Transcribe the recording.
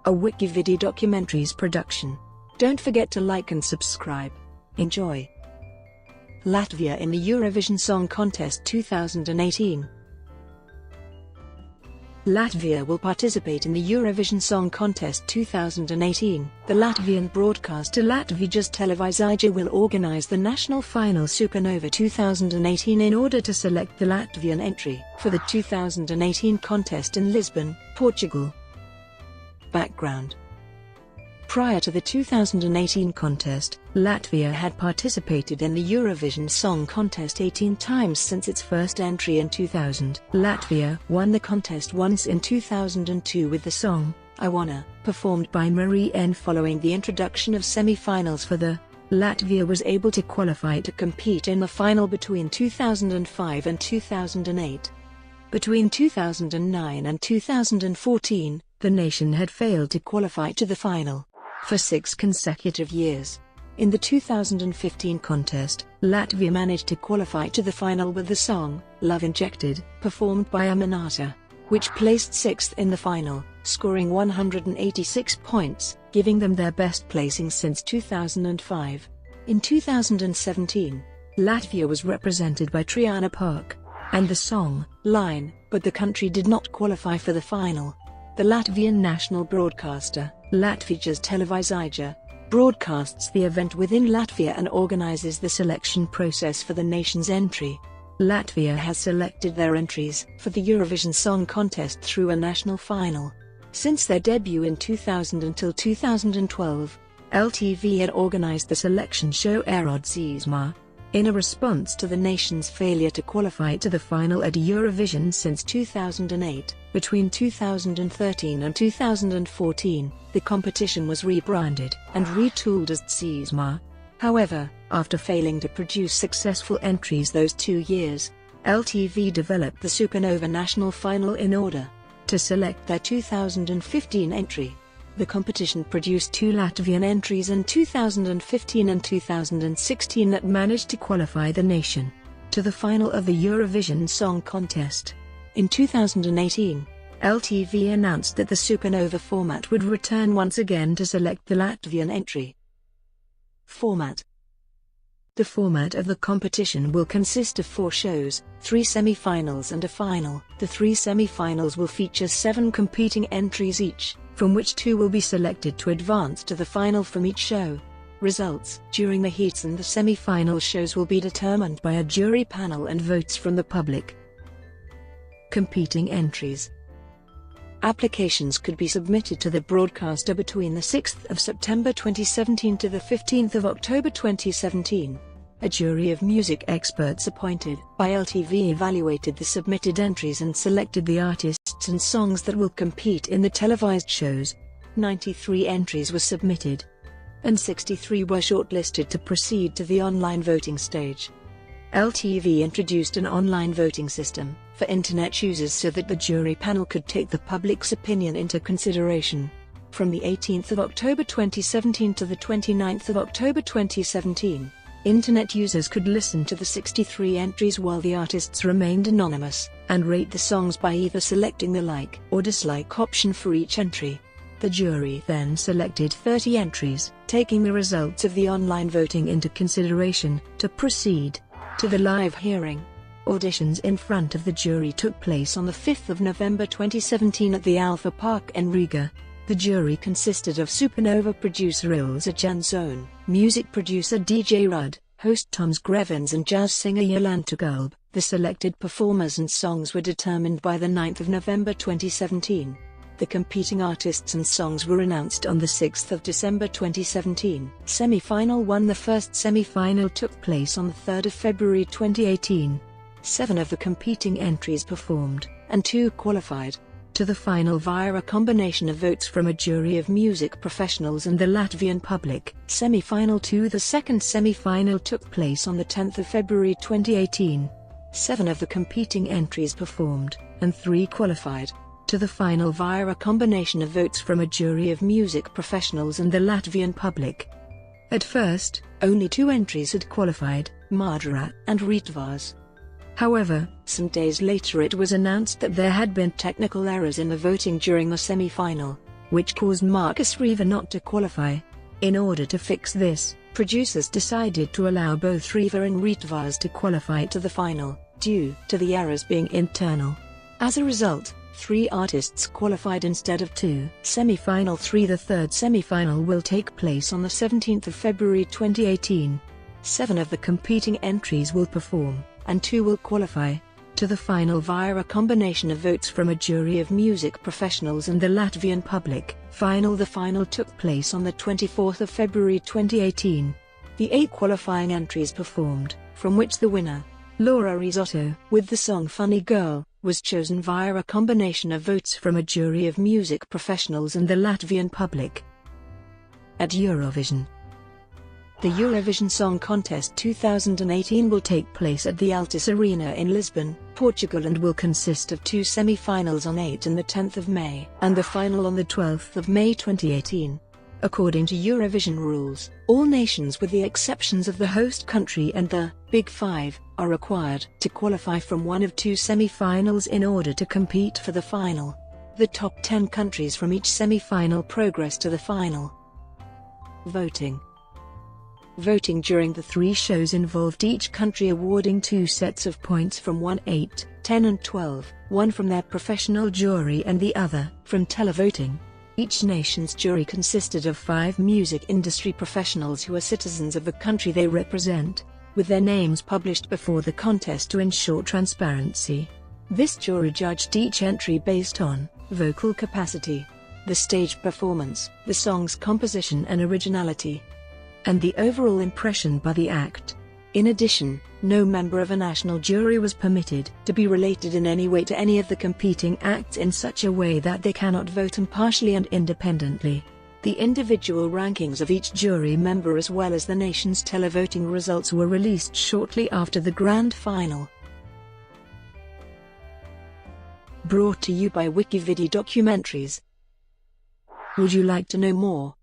a WikiVidi documentaries production. Don't forget to like and subscribe. Enjoy. Latvia in the Eurovision Song Contest 2018. Latvia will participate in the Eurovision Song Contest 2018. The Latvian broadcaster Latvijas Televīzija will organize the national final Supernova 2018 in order to select the Latvian entry for the 2018 contest in Lisbon, Portugal. Background: prior to the 2018 contest, Latvia had participated in the Eurovision Song Contest 18 times since its first entry in 2000. Latvia won the contest once in 2002 with the song, I Wanna, performed by Marie N. Following the introduction of semi-finals for the Latvia was able to qualify to compete in the final between 2005 and 2008. Between 2009 and 2014, the nation had failed to qualify to the final for 6 consecutive years. In the 2015 contest, Latvia managed to qualify to the final with the song, Love Injected, performed by Aminata, which placed 6th in the final, scoring 186 points, giving them their best placing since 2005. In 2017, Latvia was represented by Triana Park and the song, Line, but the country did not qualify for the final. The Latvian national broadcaster, Latvijas Televīzija, broadcasts the event within Latvia and organizes the selection process for the nation's entry. Latvia has selected their entries for the Eurovision Song Contest through a national final. Since their debut in 2000 until 2012, LTV had organized the selection show Erodzījumā, in a response to the nation's failure to qualify to the final at Eurovision since 2008. Between 2013 and 2014, the competition was rebranded and retooled as Dzīsmā. However, after failing to produce successful entries those 2 years, LTV developed the Supernova national final in order to select their 2015 entry. The competition produced 2 Latvian entries in 2015 and 2016 that managed to qualify the nation to the final of the Eurovision Song Contest. In 2018, LTV announced that the Supernova format would return once again to select the Latvian entry. Format: the format of the competition will consist of 4 shows, 3 semi-finals and a final. The 3 semi-finals will feature 7 competing entries each, from which 2 will be selected to advance to the final from each show. Results during the heats and the semi-final shows will be determined by a jury panel and votes from the public. Competing entries. Applications could be submitted to the broadcaster between the 6th of September 2017 to the 15th of October 2017. A jury of music experts appointed by LTV evaluated the submitted entries and selected the artists and songs that will compete in the televised shows. 93 entries were submitted, and 63 were shortlisted to proceed to the online voting stage. LTV introduced an online voting system for internet users so that the jury panel could take the public's opinion into consideration. From the 18th of October 2017 to the 29th of October 2017, internet users could listen to the 63 entries while the artists remained anonymous, and rate the songs by either selecting the like or dislike option for each entry. The jury then selected 30 entries, taking the results of the online voting into consideration, to proceed to the live hearing. Auditions in front of the jury took place on the 5th of November 2017 at the Alpha Park in Riga. The jury consisted of Supernova producer Ilza Jansone, music producer DJ Rudd, host Toms Grevins and jazz singer Jolanta Gulb. The selected performers and songs were determined by the 9th of November 2017. The competing artists and songs were announced on the 6th of December 2017. Semi-final 1. The first semi-final took place on the 3rd of February 2018. 7 of the competing entries performed, and 2 qualified to the final via a combination of votes from a jury of music professionals and the Latvian public. Semi-final 2. The second semi-final took place on the 10th of February 2018. 7 of the competing entries performed, and 3 qualified to the final via a combination of votes from a jury of music professionals and the Latvian public. At first, only 2 entries had qualified, Madara and Rītvars. However, some days later it was announced that there had been technical errors in the voting during the semi-final. which caused Marcus Riva not to qualify. In order to fix this, producers decided to allow both Riva and Ritvas to qualify to the final, due to the errors being internal. As a result, 3 artists qualified instead of 2. Semi-final 3. The third semi-final will take place on the 17th of February 2018. 7 of the competing entries will perform, and 2 will qualify to the final via a combination of votes from a jury of music professionals and the Latvian public. The final took place on the 24th of February 2018. The 8 qualifying entries performed, from which the winner, Laura Risotto, with the song Funny Girl, was chosen via a combination of votes from a jury of music professionals and the Latvian public. At Eurovision. The Eurovision Song Contest 2018 will take place at the Altice Arena in Lisbon, Portugal, and will consist of 2 semi-finals on 8 and the 10th of May, and the final on the 12th of May 2018. According to Eurovision rules, all nations with the exceptions of the host country and the Big Five are required to qualify from one of 2 semi-finals in order to compete for the final. The top 10 countries from each semi-final progress to the final. Voting. Voting during the 3 shows involved each country awarding 2 sets of points from 1, 8, 10 and 12, one from their professional jury and the other from televoting. Each nation's jury consisted of 5 music industry professionals who are citizens of the country they represent, with their names published before the contest to ensure transparency. This jury judged each entry based on vocal capacity, the stage performance, the song's composition and originality, and the overall impression by the act. In addition, no member of a national jury was permitted to be related in any way to any of the competing acts in such a way that they cannot vote impartially and independently. The individual rankings of each jury member as well as the nation's televoting results were released shortly after the grand final. Brought to you by WikiVidi documentaries. Would you like to know more?